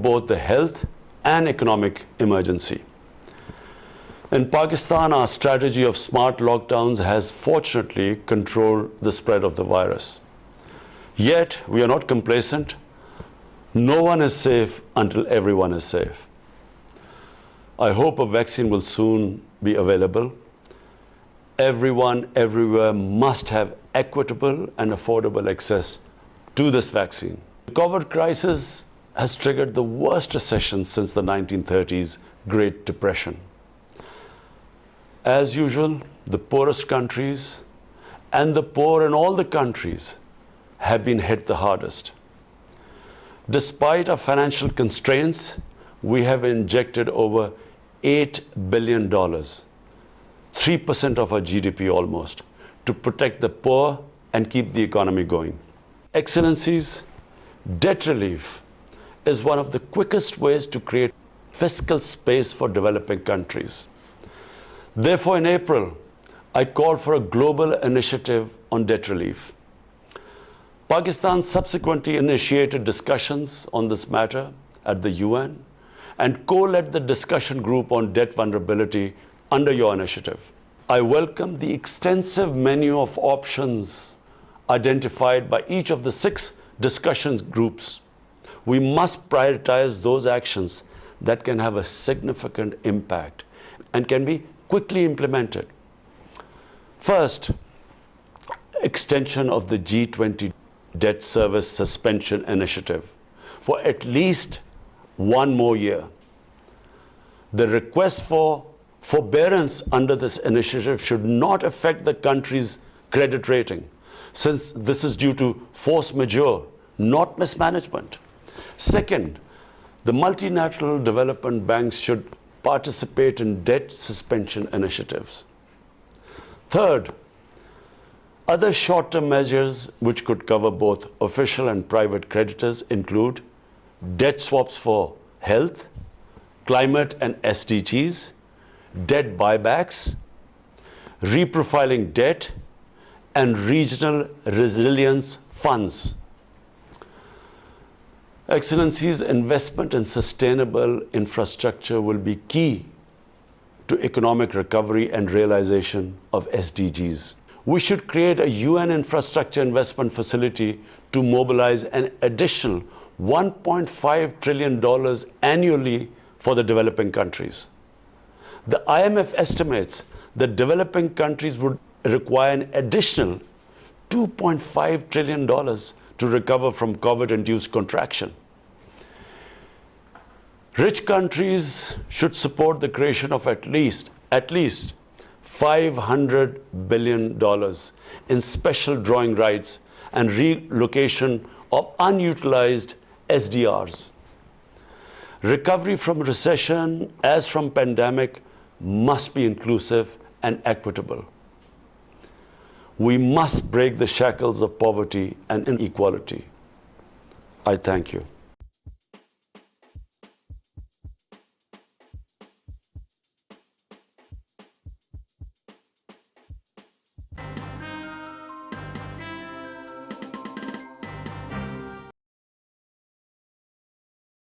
both the health and economic emergency. In Pakistan, our strategy of smart lockdowns has fortunately controlled the spread of the virus. Yet, we are not complacent. No one is safe until everyone is safe. I hope a vaccine will soon be available. Everyone, everywhere must have equitable and affordable access to this vaccine. The COVID crisis has triggered the worst recession since the 1930s Great Depression. As usual, the poorest countries and the poor in all the countries have been hit the hardest. Despite our financial constraints, we have injected over $8 billion, 3% of our GDP almost, to protect the poor and keep the economy going. Excellencies, debt relief is one of the quickest ways to create fiscal space for developing countries. Therefore, in April, I called for a global initiative on debt relief. Pakistan subsequently initiated discussions on this matter at the UN and co-led the discussion group on debt vulnerability under your initiative. I welcome the extensive menu of options identified by each of the 6 discussion groups. We must prioritize those actions that can have a significant impact and can be quickly implemented. First, extension of the G20 debt service suspension initiative for at least 1 more year. The request for forbearance under this initiative should not affect the country's credit rating, since this is due to force majeure, not mismanagement. Second, the multinational development banks should participate in debt suspension initiatives. Third, other short-term measures which could cover both official and private creditors include debt swaps for health, climate and SDGs, debt buybacks, reprofiling debt, and regional resilience funds. Excellencies, investment in sustainable infrastructure will be key to economic recovery and realization of SDGs. We should create a UN infrastructure investment facility to mobilize an additional $1.5 trillion annually for the developing countries. The IMF estimates that developing countries would require an additional $2.5 trillion to recover from COVID-induced contraction. Rich countries should support the creation of at least $500 billion in special drawing rights and relocation of unutilized SDRs. Recovery from recession, as from pandemic, must be inclusive and equitable. We must break the shackles of poverty and inequality. I thank you.